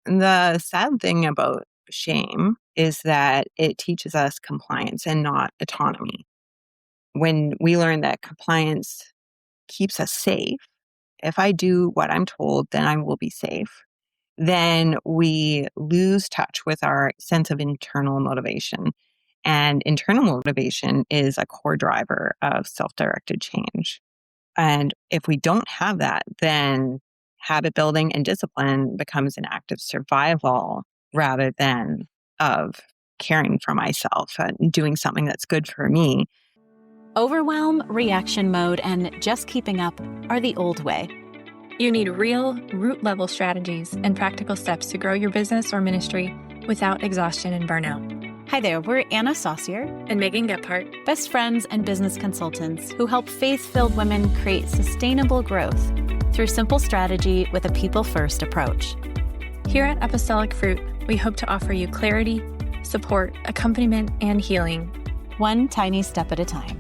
The sad thing about shame is that it teaches us compliance and not autonomy. When we learn that compliance keeps us safe, if I do what I'm told, then I will be safe, then we lose touch with our sense of internal motivation. And internal motivation is a core driver of self-directed change. And if we don't have that, then habit building and discipline becomes an act of survival rather than of caring for myself and doing something that's good for me. Overwhelm, reaction mode, and just keeping up are the old way. You need real, root-level strategies and practical steps to grow your business or ministry without exhaustion and burnout. Hi there, we're Anna Saucier And Megan Gephardt, best friends and business consultants who help faith-filled women create sustainable growth through simple strategy with a people-first approach. Here at Apostolic Fruit, we hope to offer you clarity, support, accompaniment, and healing, one tiny step at a time.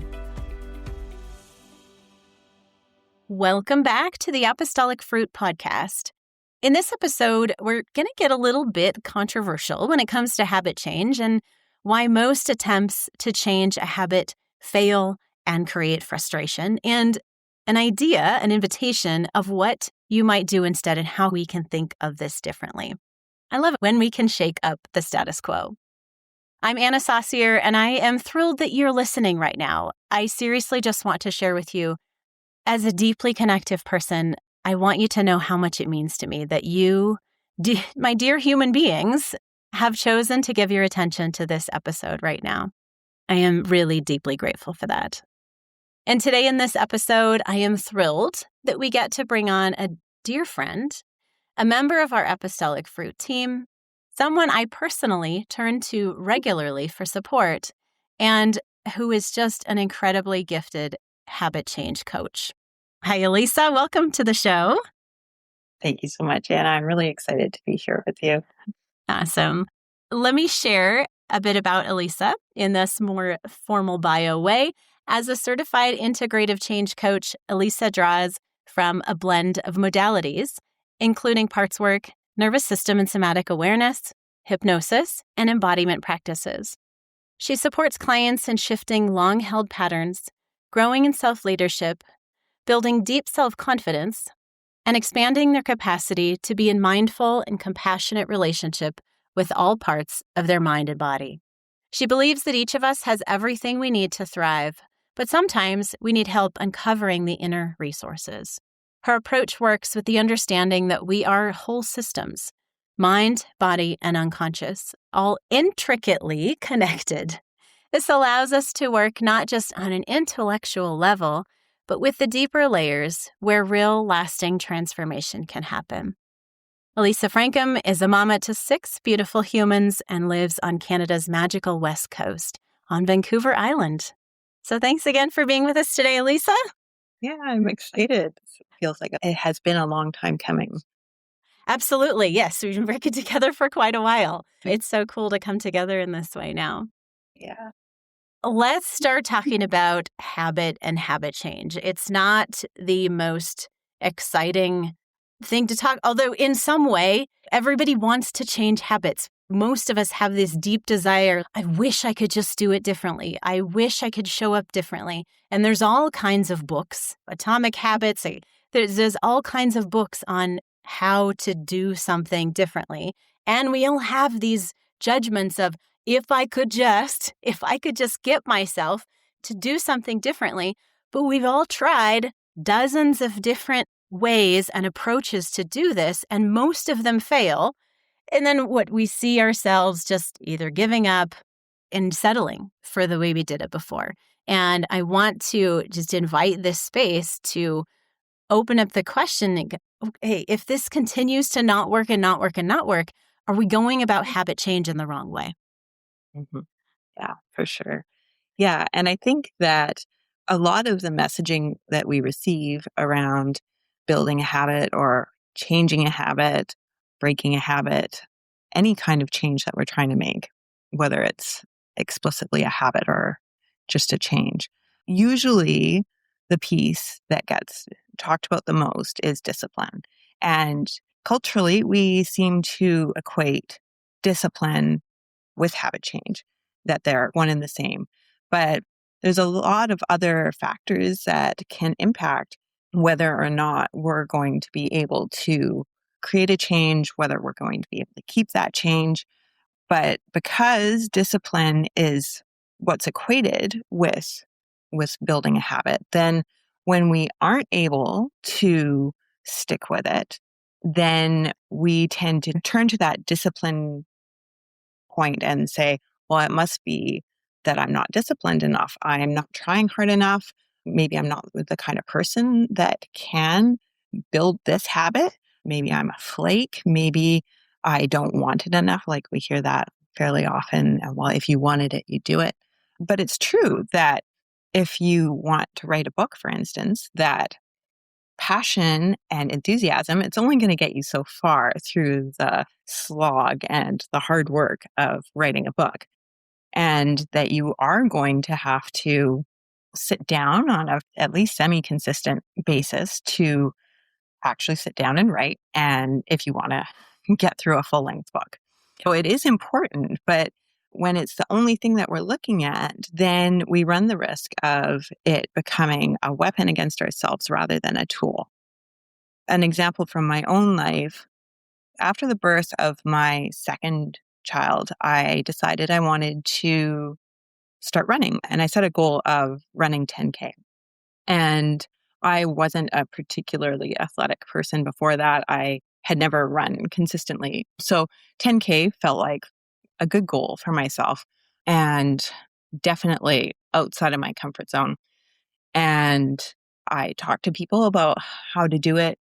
Welcome back to the Apostolic Fruit podcast. In this episode, we're going to get a little bit controversial when it comes to habit change and why most attempts to change a habit fail and create frustration, and an invitation of what you might do instead and how we can think of this differently. I love it when we can shake up the status quo. I'm Anna Saucier, and I am thrilled that you're listening right now. I seriously just want to share with you, as a deeply connective person, I want you to know how much it means to me that you, my dear human beings, have chosen to give your attention to this episode right now. I am really deeply grateful for that. And today in this episode, I am thrilled that we get to bring on a dear friend, a member of our Apostolic Fruit team, someone I personally turn to regularly for support, and who is just an incredibly gifted habit change coach. Hi, Elissa. Welcome to the show. Thank you so much, Anna. I'm really excited to be here with you. Awesome. Let me share a bit about Elissa in this more formal bio way. As a certified integrative change coach, Elissa draws from a blend of modalities, including parts work, nervous system and somatic awareness, hypnosis, and embodiment practices. She supports clients in shifting long-held patterns, growing in self-leadership, building deep self-confidence, and expanding their capacity to be in mindful and compassionate relationship with all parts of their mind and body. She believes that each of us has everything we need to thrive, but sometimes we need help uncovering the inner resources. Her approach works with the understanding that we are whole systems, mind, body, and unconscious, all intricately connected. This allows us to work not just on an intellectual level, but with the deeper layers where real lasting transformation can happen. Elissa Frankham is a mama to 6 beautiful humans and lives on Canada's magical West Coast on Vancouver Island. So thanks again for being with us today, Elissa. Yeah, I'm excited. It feels like it has been a long time coming. Absolutely. Yes, we've been working together for quite a while. It's so cool to come together in this way now. Yeah. Let's start talking about habit and habit change. It's not the most exciting thing to talk, although in some way, everybody wants to change habits. Most of us have this deep desire. I wish I could just do it differently. I wish I could show up differently. And there's all kinds of books, Atomic Habits. There's all kinds of books on how to do something differently. And we all have these judgments of, if I could just get myself to do something differently. But we've all tried dozens of different ways and approaches to do this, and most of them fail. And then we see ourselves just either giving up and settling for the way we did it before. And I want to just invite this space to open up the question and go, okay, if this continues to not work and not work and not work, are we going about habit change in the wrong way? Mm-hmm. Yeah, for sure. Yeah. And I think that a lot of the messaging that we receive around building a habit or changing a habit, breaking a habit, any kind of change that we're trying to make, whether it's explicitly a habit or just a change, usually the piece that gets talked about the most is discipline. And culturally, we seem to equate discipline with habit change, that they're one and the same. But there's a lot of other factors that can impact whether or not we're going to be able to create a change, whether we're going to be able to keep that change. But because discipline is what's equated with building a habit, then when we aren't able to stick with it, then we tend to turn to that discipline point and say, well, it must be that I'm not disciplined enough. I'm not trying hard enough. Maybe I'm not the kind of person that can build this habit. Maybe I'm a flake. Maybe I don't want it enough. Like we hear that fairly often. Well, if you wanted it, you do it. But it's true that if you want to write a book, for instance, that passion and enthusiasm, it's only going to get you so far through the slog and the hard work of writing a book. And that you are going to have to sit down on a at least semi-consistent basis to actually sit down and write. And if you want to get through a full length book. So it is important, but when it's the only thing that we're looking at, then we run the risk of it becoming a weapon against ourselves rather than a tool. An example from my own life, after the birth of my second child, I decided I wanted to start running. And I set a goal of running 10K. And I wasn't a particularly athletic person before that. I had never run consistently. So 10K felt like a good goal for myself and definitely outside of my comfort zone. And I talked to people about how to do it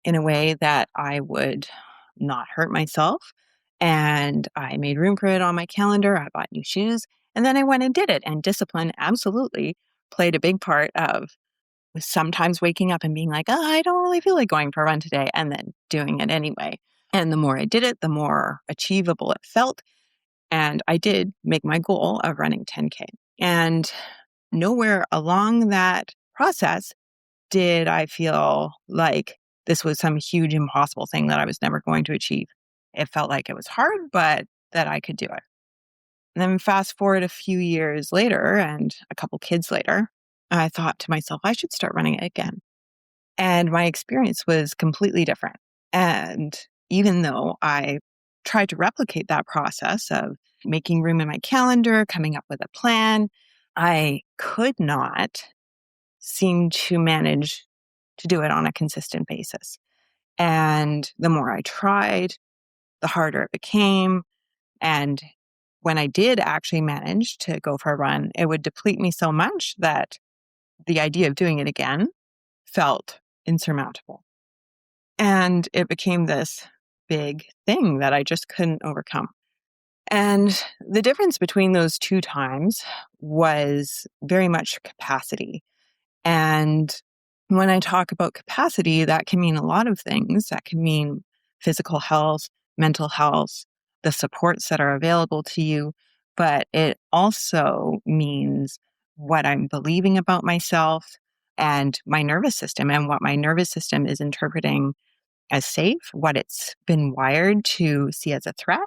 in a way that I would not hurt myself. And I made room for it on my calendar. I bought new shoes and then I went and did it. And discipline absolutely played a big part of sometimes waking up and being like, oh, I don't really feel like going for a run today, and then doing it anyway. And the more I did it, the more achievable it felt. And I did make my goal of running 10K. And nowhere along that process did I feel like this was some huge impossible thing that I was never going to achieve. It felt like it was hard, but that I could do it. And then fast forward a few years later and a couple kids later, I thought to myself, I should start running it again. And my experience was completely different. And even though I tried to replicate that process of making room in my calendar, coming up with a plan, I could not seem to manage to do it on a consistent basis. And the more I tried, the harder it became. And when I did actually manage to go for a run, it would deplete me so much that the idea of doing it again felt insurmountable. And it became this big thing that I just couldn't overcome. And the difference between those two times was very much capacity. And when I talk about capacity, that can mean a lot of things. That can mean physical health, mental health, the supports that are available to you. But it also means what I'm believing about myself and my nervous system and what my nervous system is interpreting as safe, what it's been wired to see as a threat.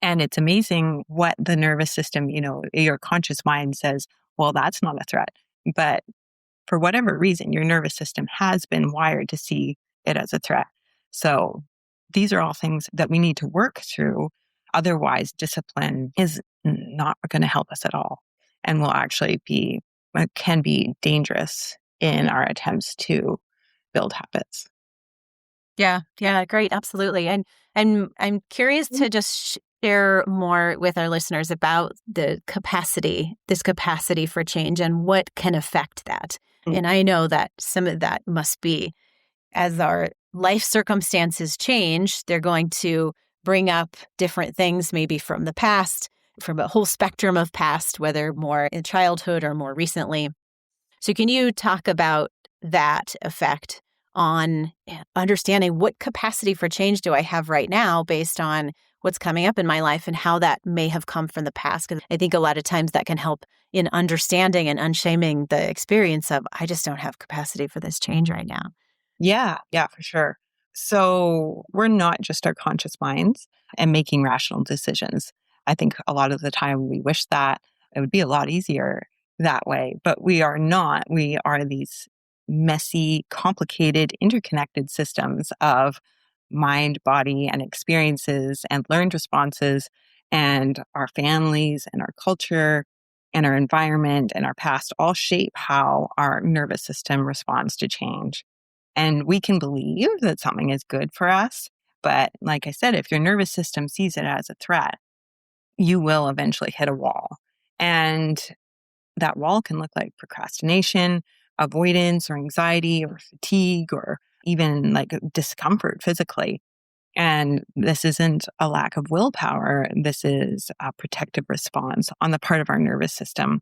And it's amazing what the nervous system, your conscious mind says, well, that's not a threat. But for whatever reason, your nervous system has been wired to see it as a threat. So these are all things that we need to work through. Otherwise, discipline is not going to help us at all and will actually can be dangerous in our attempts to build habits. Yeah, great, absolutely. And I'm curious to just share more with our listeners about this capacity for change and what can affect that. Mm-hmm. And I know that some of that must be as our life circumstances change, they're going to bring up different things maybe from the past, from a whole spectrum of past, whether more in childhood or more recently. So can you talk about that effect on understanding what capacity for change do I have right now based on what's coming up in my life and how that may have come from the past? Because I think a lot of times that can help in understanding and unshaming the experience of, I just don't have capacity for this change right now. Yeah, for sure. So we're not just our conscious minds and making rational decisions. I think a lot of the time we wish that it would be a lot easier that way, but we are not. We are these messy, complicated, interconnected systems of mind, body, and experiences and learned responses, and our families and our culture and our environment and our past all shape how our nervous system responds to change. And we can believe that something is good for us. But like I said, if your nervous system sees it as a threat, you will eventually hit a wall. And that wall can look like procrastination, avoidance, or anxiety, or fatigue, or even like discomfort physically. And this isn't a lack of willpower. This is a protective response on the part of our nervous system.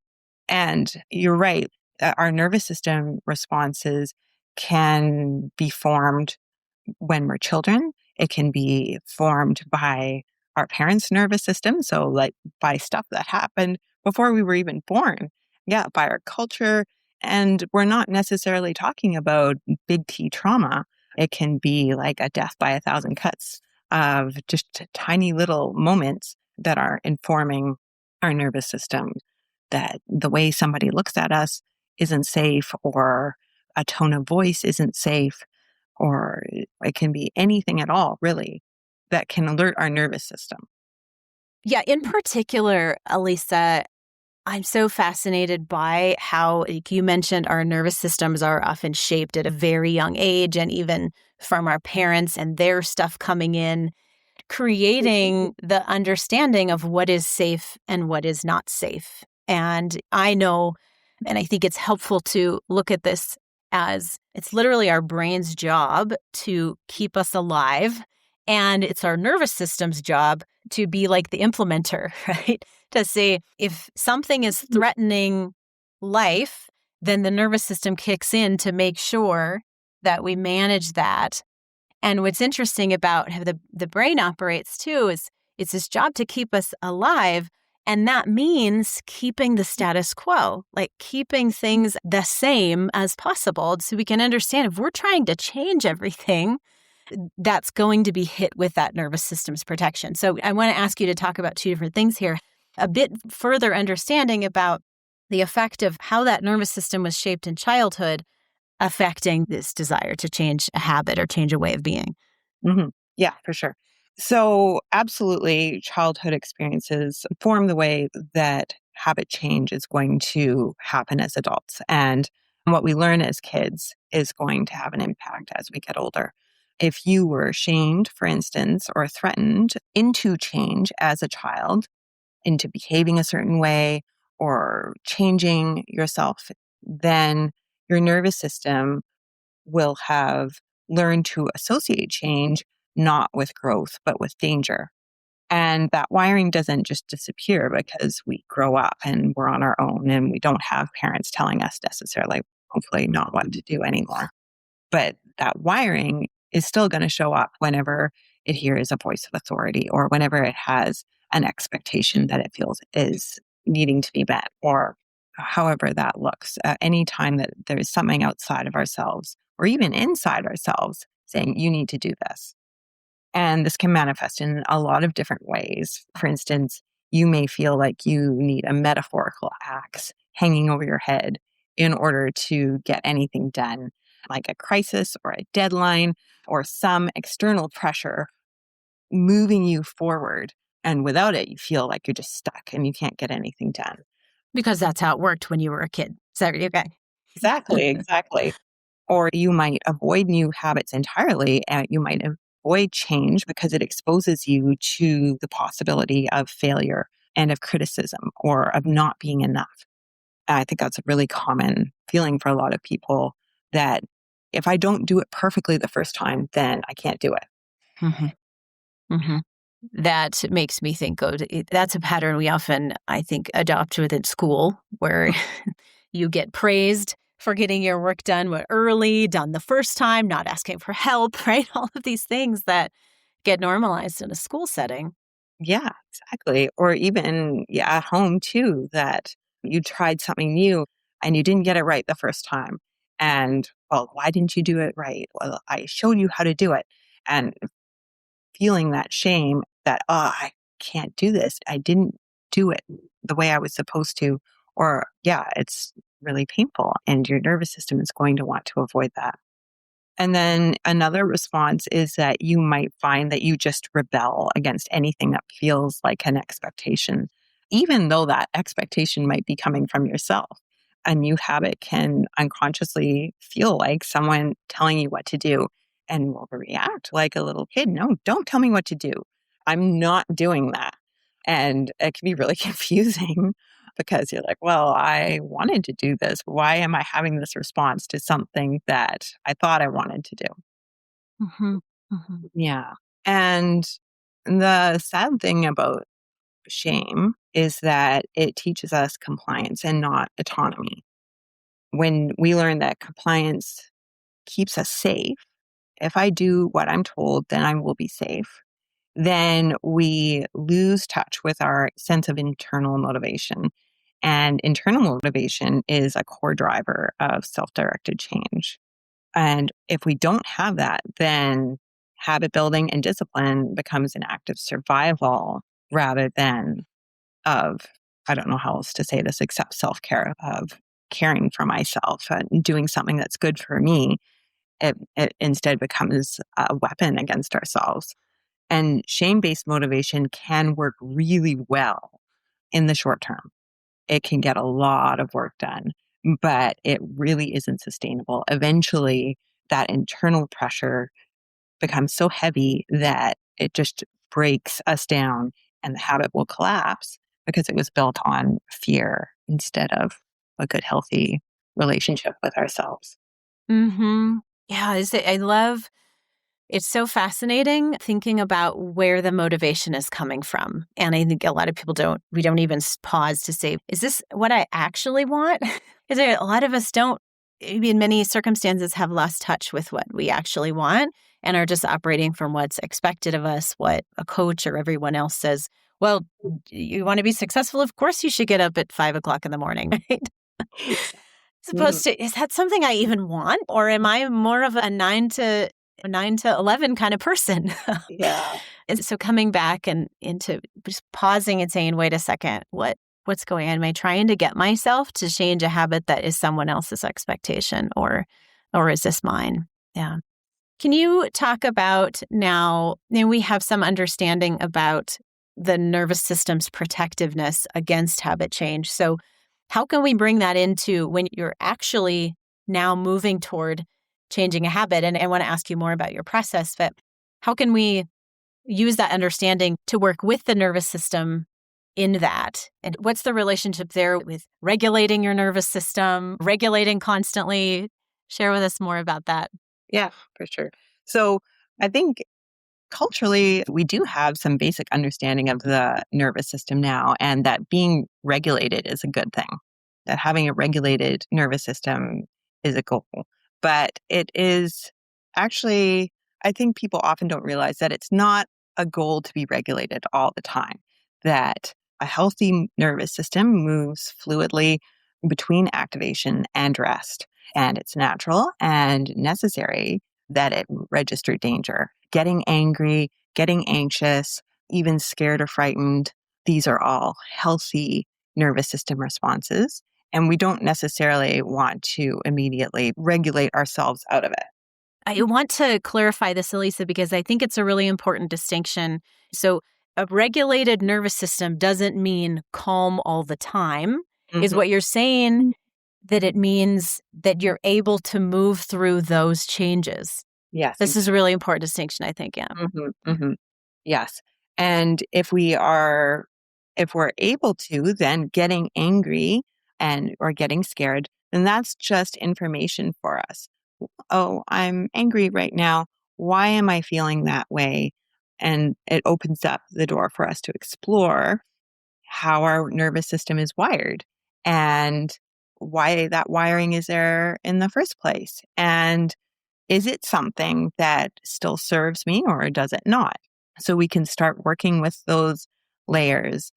And you're right, our nervous system responses can be formed when we're children. It can be formed by our parents' nervous system. So, like by stuff that happened before we were even born. Yeah, by our culture. And we're not necessarily talking about big T trauma. It can be like a death by a thousand cuts of just tiny little moments that are informing our nervous system, that the way somebody looks at us isn't safe, or a tone of voice isn't safe, or it can be anything at all, really, that can alert our nervous system. Yeah, in particular, Elissa, I'm so fascinated by how, like you mentioned, our nervous systems are often shaped at a very young age, and even from our parents and their stuff coming in, creating the understanding of what is safe and what is not safe. And I know, and I think it's helpful to look at this as it's literally our brain's job to keep us alive. And it's our nervous system's job to be like the implementer, right? To say if something is threatening life, then the nervous system kicks in to make sure that we manage that. And what's interesting about how the brain operates too is it's this job to keep us alive. And that means keeping the status quo, like keeping things the same as possible so we can understand if we're trying to change everything, that's going to be hit with that nervous system's protection. So I want to ask you to talk about two different things here. A bit further understanding about the effect of how that nervous system was shaped in childhood affecting this desire to change a habit or change a way of being. Mm-hmm. Yeah, for sure. So absolutely, childhood experiences form the way that habit change is going to happen as adults. And what we learn as kids is going to have an impact as we get older. If you were shamed, for instance, or threatened into change as a child, into behaving a certain way or changing yourself, then your nervous system will have learned to associate change not with growth, but with danger. And that wiring doesn't just disappear because we grow up and we're on our own and we don't have parents telling us necessarily, hopefully, not what to do anymore. But that wiring is still going to show up whenever it hears a voice of authority, or whenever it has an expectation that it feels is needing to be met, or however that looks. Any time that there's something outside of ourselves or even inside ourselves saying, you need to do this. And this can manifest in a lot of different ways. For instance, you may feel like you need a metaphorical axe hanging over your head in order to get anything done, like a crisis or a deadline or some external pressure moving you forward. And without it, you feel like you're just stuck and you can't get anything done. Because that's how it worked when you were a kid. So, okay. Exactly. Or you might avoid new habits entirely. And you might avoid change because it exposes you to the possibility of failure and of criticism or of not being enough. And I think that's a really common feeling for a lot of people, that if I don't do it perfectly the first time, then I can't do it. Mm-hmm. Mm-hmm. That makes me think, that's a pattern we often, I think, adopt within school, where you get praised for getting your work done early, done the first time, not asking for help, right? All of these things that get normalized in a school setting. Yeah, exactly. Or even at home too, that you tried something new and you didn't get it right the first time. And, well, why didn't you do it right? Well, I showed you how to do it. and feeling that shame that, oh, I can't do this. I didn't do it the way I was supposed to. Or, yeah, it's really painful. And your nervous system is going to want to avoid that. And then another response is that you might find that you just rebel against anything that feels like an expectation, even though that expectation might be coming from yourself. A new habit can unconsciously feel like someone telling you what to do and will react like a little kid. No, don't tell me what to do. I'm not doing that. And it can be really confusing because you're like, well, I wanted to do this. Why am I having this response to something that I thought I wanted to do? Mm-hmm. Mm-hmm. Yeah. And the sad thing about shame is that it teaches us compliance and not autonomy. When we learn that compliance keeps us safe, if I do what I'm told, then I will be safe, then we lose touch with our sense of internal motivation. And internal motivation is a core driver of self-directed change. And if we don't have that, then habit building and discipline becomes an act of survival rather than of, I don't know how else to say this except self-care, of caring for myself and doing something that's good for me. It instead becomes a weapon against ourselves. And shame-based motivation can work really well in the short term. It can get a lot of work done, but it really isn't sustainable. Eventually, that internal pressure becomes so heavy that it just breaks us down and the habit will collapse because it was built on fear instead of a good, healthy relationship with ourselves. Mm-hmm. Yeah, I love it's so fascinating thinking about where the motivation is coming from. And I think a lot of people we don't even pause to say, is this what I actually want? Because a lot of us don't, maybe in many circumstances, have lost touch with what we actually want and are just operating from what's expected of us, what a coach or everyone else says. Well, you want to be successful? Of course you should get up at 5 o'clock in the morning, right? Mhm. Supposed to, is that something I even want? Or am I more of a 9 to 11 kind of person? Yeah. And so coming back and into just pausing and saying, wait a second, what's going on? Am I trying to get myself to change a habit that is someone else's expectation or is this mine? Yeah. Can you talk about now, we have some understanding about the nervous system's protectiveness against habit change. So how can we bring that into when you're actually now moving toward changing a habit? And I want to ask you more about your process, but how can we use that understanding to work with the nervous system in that? And what's the relationship there with regulating your nervous system, regulating constantly? Share with us more about that. Yeah, for sure. So I think culturally, we do have some basic understanding of the nervous system now, and that being regulated is a good thing, that having a regulated nervous system is a goal. But it is actually, I think people often don't realize that it's not a goal to be regulated all the time, that a healthy nervous system moves fluidly between activation and rest. And it's natural and necessary that it register danger. Getting angry, getting anxious, even scared or frightened, these are all healthy nervous system responses. And we don't necessarily want to immediately regulate ourselves out of it. I want to clarify this, Elissa, because I think it's a really important distinction. So a regulated nervous system doesn't mean calm all the time, is what you're saying, that it means that you're able to move through those changes. Yes. This is a really important distinction, I think, yeah. Yes. And if we're able to, then getting angry or getting scared, then that's just information for us. Oh, I'm angry right now. Why am I feeling that way? And it opens up the door for us to explore how our nervous system is wired and why that wiring is there in the first place. And is it something that still serves me or does it not? So we can start working with those layers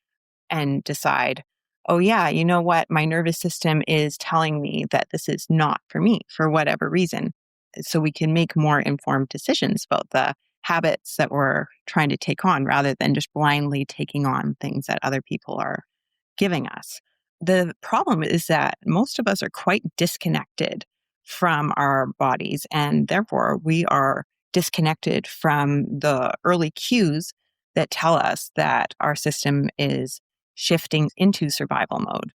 and decide, oh, yeah, you know what? My nervous system is telling me that this is not for me for whatever reason. So we can make more informed decisions about the habits that we're trying to take on rather than just blindly taking on things that other people are giving us. The problem is that most of us are quite disconnected from our bodies, and therefore we are disconnected from the early cues that tell us that our system is shifting into survival mode.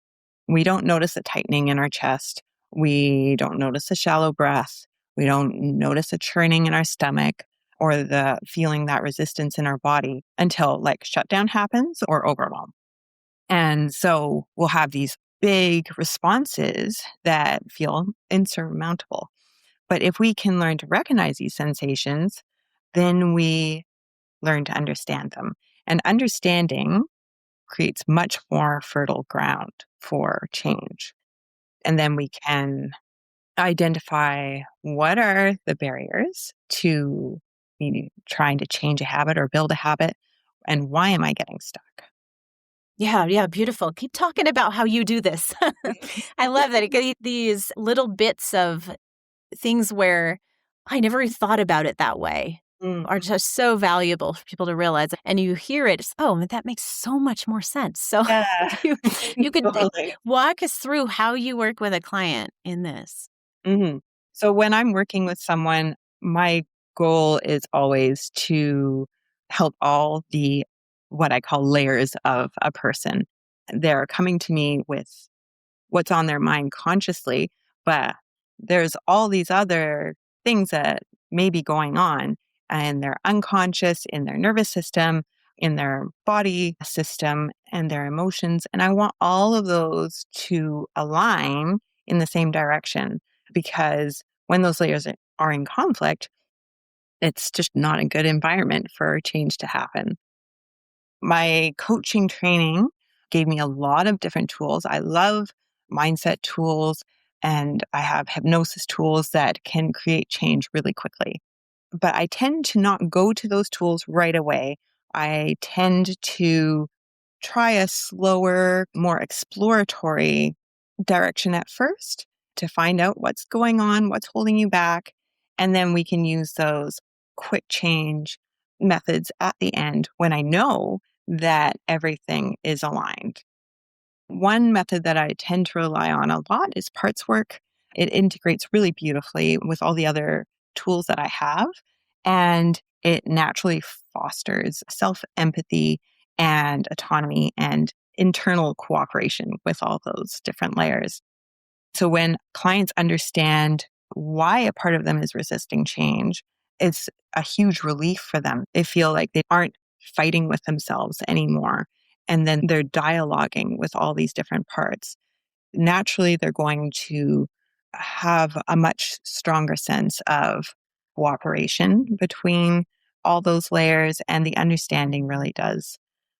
We don't notice a tightening in our chest. We don't notice a shallow breath. We don't notice a churning in our stomach or the feeling that resistance in our body until like shutdown happens or overwhelm. And so we'll have these big responses that feel insurmountable. But if we can learn to recognize these sensations, then we learn to understand them. And understanding creates much more fertile ground for change. And then we can identify what are the barriers to trying to change a habit or build a habit, and why am I getting stuck? Yeah, beautiful. Keep talking about how you do this. I love that. These little bits of things where I never even thought about it that way are just so valuable for people to realize. And you hear it, that makes so much more sense. So Yeah, you could totally. walk us through how you work with a client in this. hmm So when I'm working with someone, my goal is always to help all the what I call layers of a person. They're coming to me with what's on their mind consciously, but there's all these other things that may be going on and they're unconscious in their nervous system, in their body system, and their emotions. And I want all of those to align in the same direction because when those layers are in conflict, it's just not a good environment for change to happen. My coaching training gave me a lot of different tools. I love mindset tools and I have hypnosis tools that can create change really quickly. But I tend to not go to those tools right away. I tend to try a slower, more exploratory direction at first to find out what's going on, what's holding you back. And then we can use those quick change methods at the end when I know that everything is aligned. One method that I tend to rely on a lot is parts work. It integrates really beautifully with all the other tools that I have, and it naturally fosters self empathy and autonomy and internal cooperation with all those different layers. So when clients understand why a part of them is resisting change, it's a huge relief for them. They feel like they aren't fighting with themselves anymore. And then they're dialoguing with all these different parts. Naturally, they're going to have a much stronger sense of cooperation between all those layers. And the understanding really does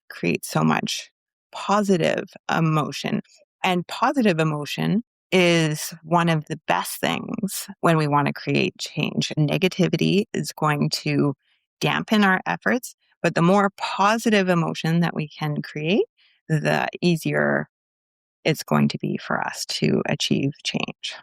create so much positive emotion. And positive emotion is one of the best things when we want to create change. Negativity is going to dampen our efforts, but the more positive emotion that we can create, the easier it's going to be for us to achieve change.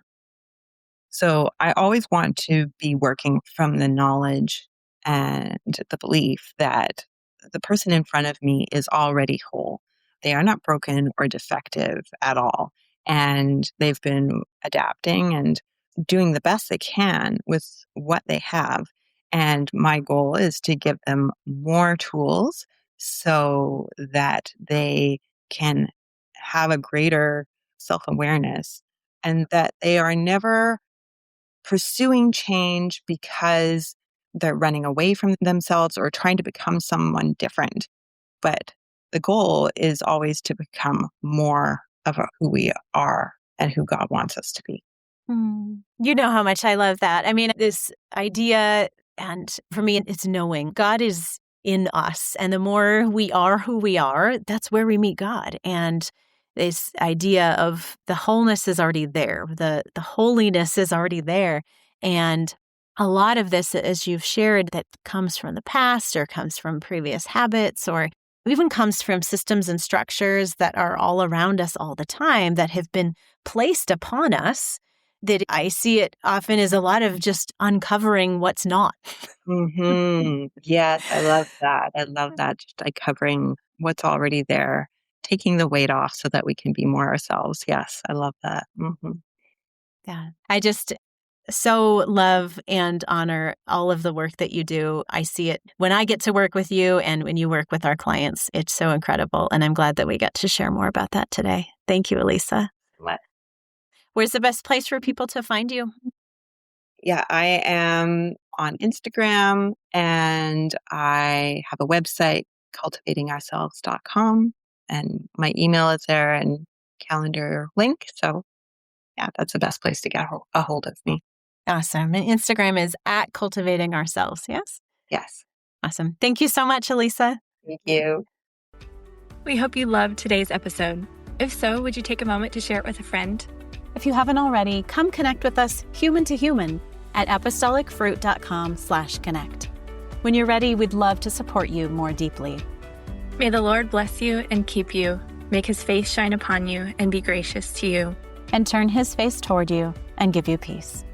So I always want to be working from the knowledge and the belief that the person in front of me is already whole. They are not broken or defective at all. And they've been adapting and doing the best they can with what they have. And my goal is to give them more tools so that they can have a greater self awareness and that they are never pursuing change because they're running away from themselves or trying to become someone different. But the goal is always to become more of who we are and who God wants us to be. You know how much I love that. I mean, this idea, and for me, it's knowing God is in us. And the more we are who we are, that's where we meet God. And this idea of the wholeness is already there. The holiness is already there. And a lot of this, as you've shared, that comes from the past or comes from previous habits or even comes from systems and structures that are all around us all the time that have been placed upon us that I see it often as a lot of just uncovering what's not. Yes, I love that. I love that. Just like covering what's already there, taking the weight off so that we can be more ourselves. Yes, I love that. Yeah. I just so love and honor all of the work that you do. I see it when I get to work with you and when you work with our clients. It's so incredible. And I'm glad that we get to share more about that today. Thank you, Elissa. What? Where's the best place for people to find you? Yeah, I am on Instagram and I have a website, cultivatingourselves.com, and my email is there and calendar link. So yeah, that's the best place to get a hold of me. Awesome. And Instagram is at Cultivating Ourselves. Yes? Yes. Awesome. Thank you so much, Elissa. Thank you. We hope you loved today's episode. If so, would you take a moment to share it with a friend? If you haven't already, come connect with us human to human at apostolicfruit.com/connect. When you're ready, we'd love to support you more deeply. May the Lord bless you and keep you, make his face shine upon you and be gracious to you, And turn his face toward you and give you peace.